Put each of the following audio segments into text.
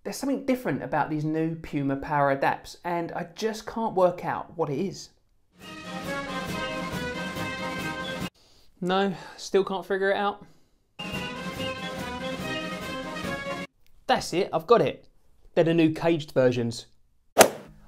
there's something different about these new Puma PWRADAPTs, and I just can't work out what it is. No, still can't figure it out. That's it, I've got it. They're the new caged versions.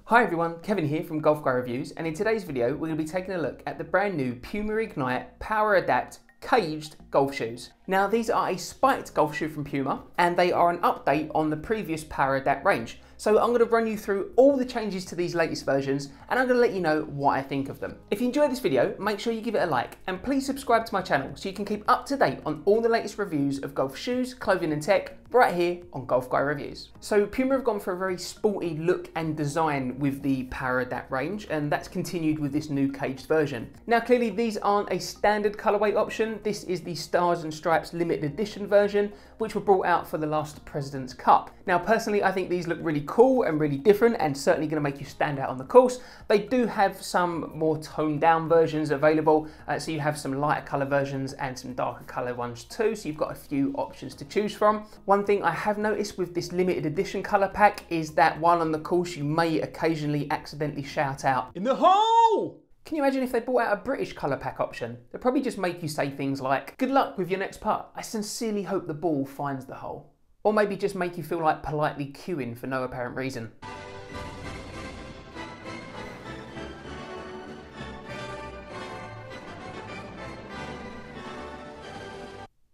Hi everyone, Kevin here from Golf Guy Reviews, and in today's video we're going to be taking a look at the brand new Puma Ignite PWRADAPT Caged golf shoes. Now these are a spiked golf shoe from Puma, and they are an update on the previous PWRADAPT range. So I'm going to run you through all the changes to these latest versions, and I'm going to let you know what I think of them. If you enjoyed this video, make sure you give it a like, and please subscribe to my channel so you can keep up to date on all the latest reviews of golf shoes, clothing and tech, right here on Golf Guy Reviews. So Puma have gone for a very sporty look and design with the PWRADAPT range, and that's continued with this new caged version. Now clearly these aren't a standard colourway option. This is the Stars and Stripes limited edition version, which were brought out for the last President's Cup. Now personally I think these look really cool and really different, and certainly going to make you stand out on the course. They do have some more toned down versions available, so you have some lighter colour versions and some darker colour ones too, so you've got a few options to choose from. One thing I have noticed with this limited edition colour pack is that while on the course you may occasionally accidentally shout out, "In the hole!" Can you imagine if they brought out a British colour pack option? They'd probably just make you say things like, "Good luck with your next putt. I sincerely hope the ball finds the hole." Or maybe just make you feel like politely queuing for no apparent reason.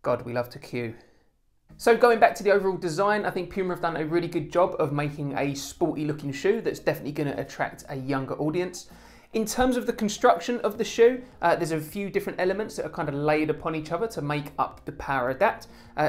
God, we love to queue. So going back to the overall design, I think Puma have done a really good job of making a sporty looking shoe that's definitely going to attract a younger audience. In terms of the construction of the shoe, there's a few different elements that are kind of layered upon each other to make up the PWRADAPT.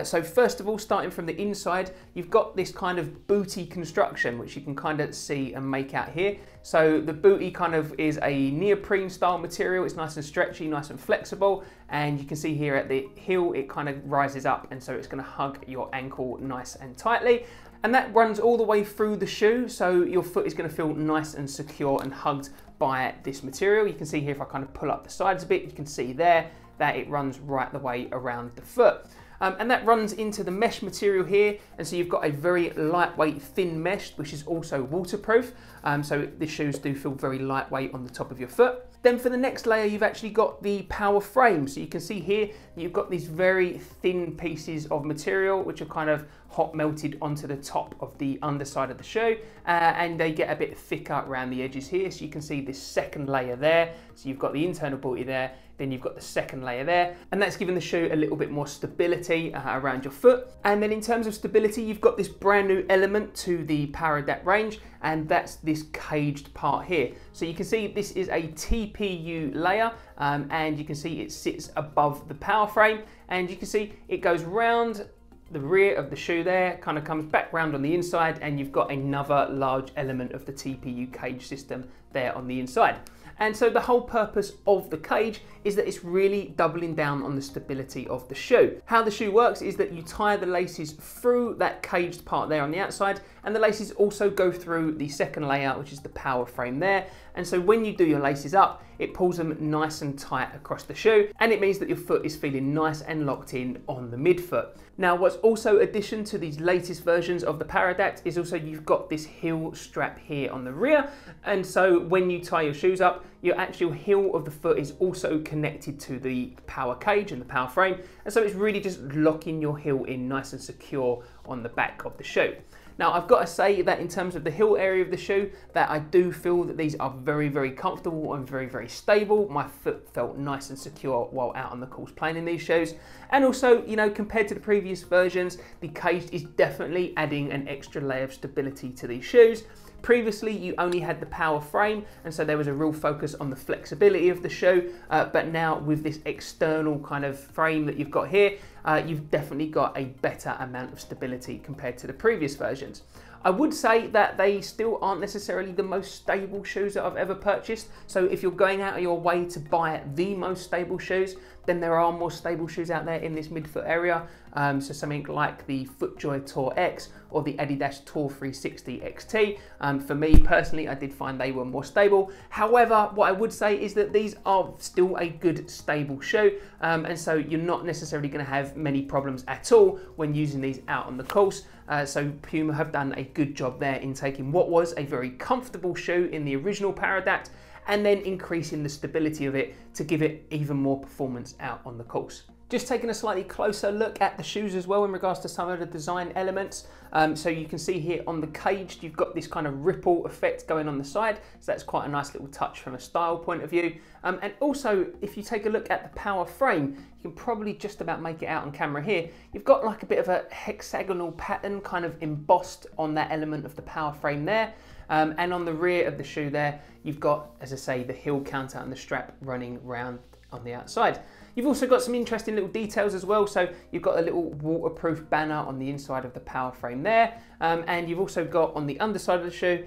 So first of all, starting from the inside, you've got this kind of booty construction, which you can kind of see and make out here. So the booty kind of is a neoprene style material. It's nice and stretchy, nice and flexible. And you can see here at the heel, it kind of rises up, and so it's going to hug your ankle nice and tightly. And that runs all the way through the shoe, so your foot is going to feel nice and secure and hugged by this material. You can see here, if I kind of pull up the sides a bit, you can see there that it runs right the way around the foot. And that runs into the mesh material here, and so you've got a very lightweight thin mesh which is also waterproof, so the shoes do feel very lightweight on the top of your foot. Then for the next layer you've actually got the power frame, so you can see here you've got these very thin pieces of material which are kind of hot melted onto the top of the underside of the shoe, and they get a bit thicker around the edges here, so you can see this second layer there. So you've got the internal booty there, then you've got the second layer there, and that's giving the shoe a little bit more stability around your foot. And then in terms of stability, you've got this brand new element to the PWRADAPT range, and that's this caged part here. So you can see this is a TPU layer, and you can see it sits above the power frame, and you can see it goes round the rear of the shoe there, kind of comes back round on the inside, and you've got another large element of the TPU cage system there on the inside. And so the whole purpose of the cage is that it's really doubling down on the stability of the shoe. How the shoe works is that you tie the laces through that caged part there on the outside, and the laces also go through the second layer, which is the power frame there. And so when you do your laces up, it pulls them nice and tight across the shoe, and it means that your foot is feeling nice and locked in on the midfoot. Now what's also addition to these latest versions of the PWRADAPT is also you've got this heel strap here on the rear, and so when you tie your shoes up, your actual heel of the foot is also connected to the power cage and the power frame, and so it's really just locking your heel in nice and secure on the back of the shoe. Now I've got to say that in terms of the heel area of the shoe, that I do feel that these are very, very comfortable and very, very stable. My foot felt nice and secure while out on the course playing in these shoes. And also, you know, compared to the previous versions, the caged is definitely adding an extra layer of stability to these shoes. Previously, you only had the power frame, and so there was a real focus on the flexibility of the shoe, but now with this external kind of frame that you've got here, you've definitely got a better amount of stability compared to the previous versions. I would say that they still aren't necessarily the most stable shoes that I've ever purchased. So if you're going out of your way to buy the most stable shoes, then there are more stable shoes out there in this midfoot area. So something like the FootJoy Tour X or the Adidas Tour 360 XT. For me personally, I did find they were more stable. However, what I would say is that these are still a good stable shoe. And so you're not necessarily going to have have many problems at all when using these out on the course. So Puma have done a good job there in taking what was a very comfortable shoe in the original PWRADAPT and then increasing the stability of it to give it even more performance out on the course. Just taking a slightly closer look at the shoes as well in regards to some of the design elements. So you can see here on the Caged, you've got this kind of ripple effect going on the side. So that's quite a nice little touch from a style point of view. And also, if you take a look at the power frame, you can probably just about make it out on camera here. You've got like a bit of a hexagonal pattern kind of embossed on that element of the power frame there. And on the rear of the shoe there, you've got, as I say, the heel counter and the strap running round on the outside. You've also got some interesting little details as well. So you've got a little waterproof banner on the inside of the power frame there. And you've also got on the underside of the shoe,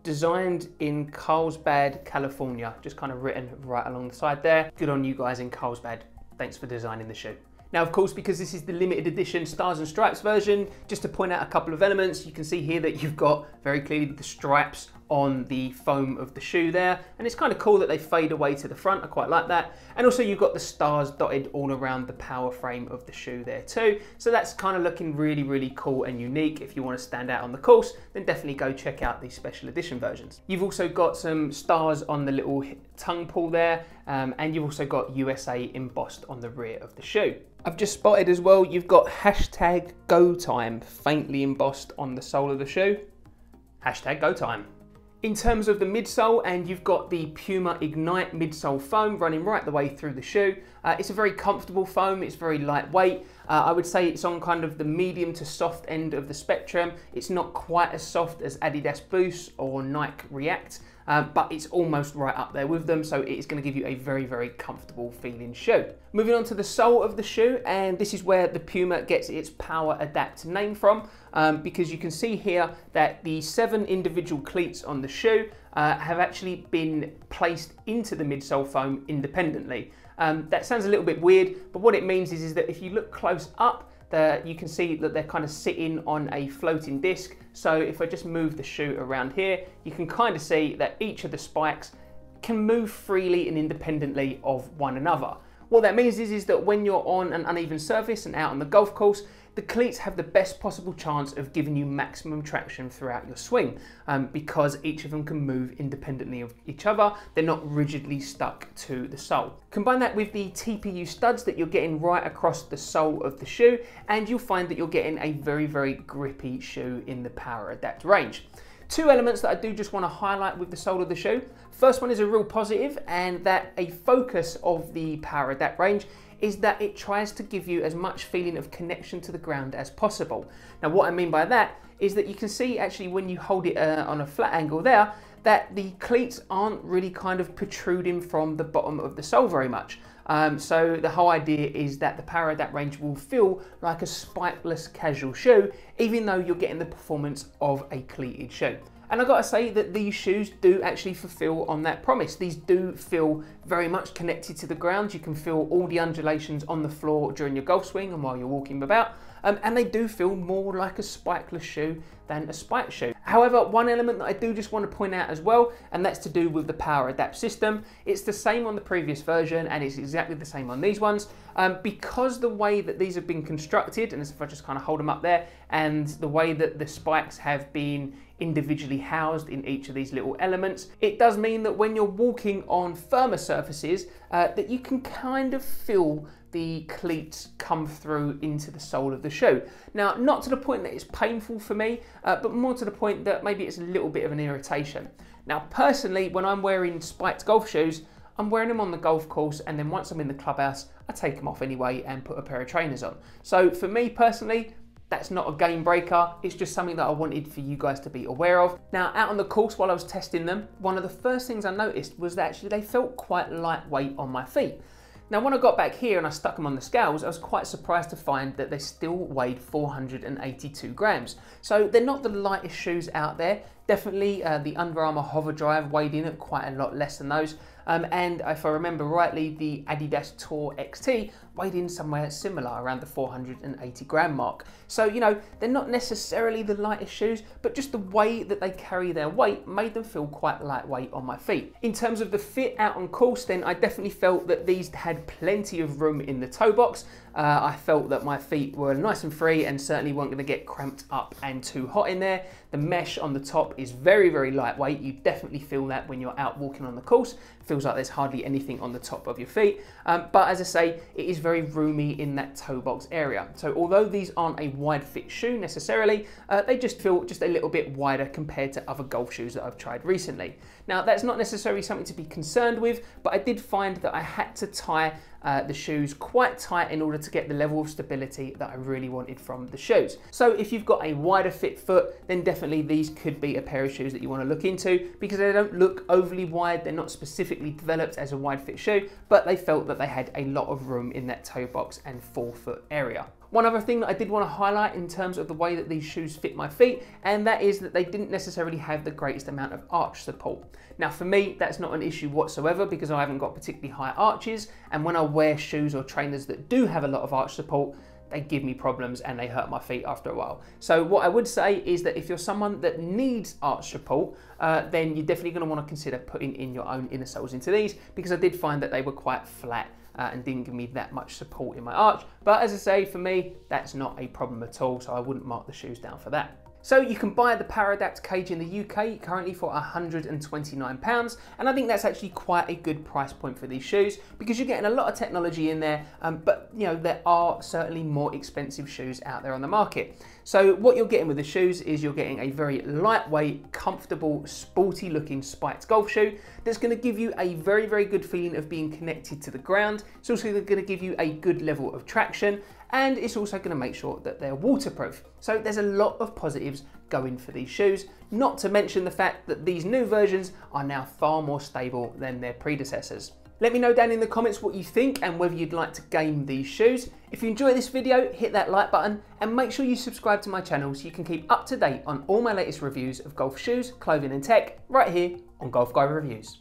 designed in Carlsbad, California, just kind of written right along the side there. Good on you guys in Carlsbad. Thanks for designing the shoe. Now, of course, because this is the limited edition Stars and Stripes version, just to point out a couple of elements, you can see here that you've got very clearly the stripes on the foam of the shoe there. And it's kind of cool that they fade away to the front. I quite like that. And also you've got the stars dotted all around the power frame of the shoe there too. So that's kind of looking really, really cool and unique. If you want to stand out on the course, then definitely go check out these special edition versions. You've also got some stars on the little tongue pull there. And you've also got USA embossed on the rear of the shoe. I've just spotted as well, you've got #GoTime faintly embossed on the sole of the shoe. #GoTime. In terms of the midsole, and you've got the Puma Ignite midsole foam running right the way through the shoe. It's a very comfortable foam, it's very lightweight. I would say it's on kind of the medium to soft end of the spectrum. It's not quite as soft as Adidas Boost or Nike React, but it's almost right up there with them, so it is going to give you a very, very comfortable feeling shoe. Moving on to the sole of the shoe, and this is where the Puma gets its PWRADAPT name from, because you can see here that the 7 individual cleats on the shoe have actually been placed into the midsole foam independently. That sounds a little bit weird, but what it means is that if you look close up, you can see that they're kind of sitting on a floating disc. So if I just move the shoe around here, you can kind of see that each of the spikes can move freely and independently of one another. What that means is that when you're on an uneven surface and out on the golf course, the cleats have the best possible chance of giving you maximum traction throughout your swing, because each of them can move independently of each other. They're not rigidly stuck to the sole. Combine that with the TPU studs that you're getting right across the sole of the shoe, and you'll find that you're getting a very, very grippy shoe in the PWRADAPT range. 2 elements that I do just want to highlight with the sole of the shoe. First one is a real positive, and that a focus of the PWRADAPT range is that it tries to give you as much feeling of connection to the ground as possible. Now, what I mean by that is that you can see actually when you hold it on a flat angle there, that the cleats aren't really kind of protruding from the bottom of the sole very much. So the whole idea is that the PWRADAPT range will feel like a spikeless casual shoe, even though you're getting the performance of a cleated shoe. And I've got to say that these shoes do actually fulfill on that promise. These do feel very much connected to the ground. You can feel all the undulations on the floor during your golf swing and while you're walking about. And they do feel more like a spikeless shoe than a spiked shoe. However, one element that I do just want to point out as well, and that's to do with the PWRADAPT system. It's the same on the previous version, and it's exactly the same on these ones. Because the way that these have been constructed, and as if I just kind of hold them up there, and the way that the spikes have been individually housed in each of these little elements, it does mean that when you're walking on firmer surfaces, that you can kind of feel the cleats come through into the sole of the shoe. Now, not to the point that it's painful for me, but more to the point that maybe it's a little bit of an irritation. Now, personally, when I'm wearing spiked golf shoes, I'm wearing them on the golf course, and then once I'm in the clubhouse, I take them off anyway and put a pair of trainers on. So for me personally, that's not a game breaker. It's just something that I wanted for you guys to be aware of. Now, out on the course while I was testing them, one of the first things I noticed was that actually they felt quite lightweight on my feet. Now, when I got back here and I stuck them on the scales, I was quite surprised to find that they still weighed 482 grams. So they're not the lightest shoes out there. Definitely the Under Armour Hover Drive weighed in at quite a lot less than those. And if I remember rightly, the Adidas Tour XT weighed in somewhere similar, around the 480 gram mark. So, you know, they're not necessarily the lightest shoes, but just the way that they carry their weight made them feel quite lightweight on my feet. In terms of the fit out on course, then I definitely felt that these had plenty of room in the toe box. I felt that my feet were nice and free and certainly weren't going to get cramped up and too hot in there. The mesh on the top is very, very lightweight. You definitely feel that when you're out walking on the course. It feels like there's hardly anything on the top of your feet. But as I say, it is very roomy in that toe box area. So although these aren't a wide fit shoe necessarily, they just feel just a little bit wider compared to other golf shoes that I've tried recently. Now, that's not necessarily something to be concerned with, but I did find that I had to tie the shoes quite tight in order to get the level of stability that I really wanted from the shoes. So if you've got a wider fit foot, then definitely these could be a pair of shoes that you want to look into, because they don't look overly wide. They're not specifically developed as a wide fit shoe, but they felt that they had a lot of room in that toe box and forefoot area. One other thing that I did want to highlight in terms of the way that these shoes fit my feet, and that is that they didn't necessarily have the greatest amount of arch support. Now for me, that's not an issue whatsoever because I haven't got particularly high arches, and when I wear shoes or trainers that do have a lot of arch support, they give me problems and they hurt my feet after a while. So what I would say is that if you're someone that needs arch support, then you're definitely going to want to consider putting in your own inner soles into these, because I did find that they were quite flat and didn't give me that much support in my arch. But as I say, for me, that's not a problem at all, so I wouldn't mark the shoes down for that. So you can buy the PWRADAPT Cage in the UK currently for £129, and I think that's actually quite a good price point for these shoes, because you're getting a lot of technology in there, but you know, there are certainly more expensive shoes out there on the market. So what you're getting with the shoes is you're getting a very lightweight, comfortable, sporty looking spiked golf shoe that's going to give you a very, very good feeling of being connected to the ground. It's also going to give you a good level of traction, and it's also going to make sure that they're waterproof. So there's a lot of positives going for these shoes, not to mention the fact that these new versions are now far more stable than their predecessors. Let me know down in the comments what you think and whether you'd like to game these shoes. If you enjoyed this video, hit that like button and make sure you subscribe to my channel so you can keep up to date on all my latest reviews of golf shoes, clothing and tech right here on Golf Guy Reviews.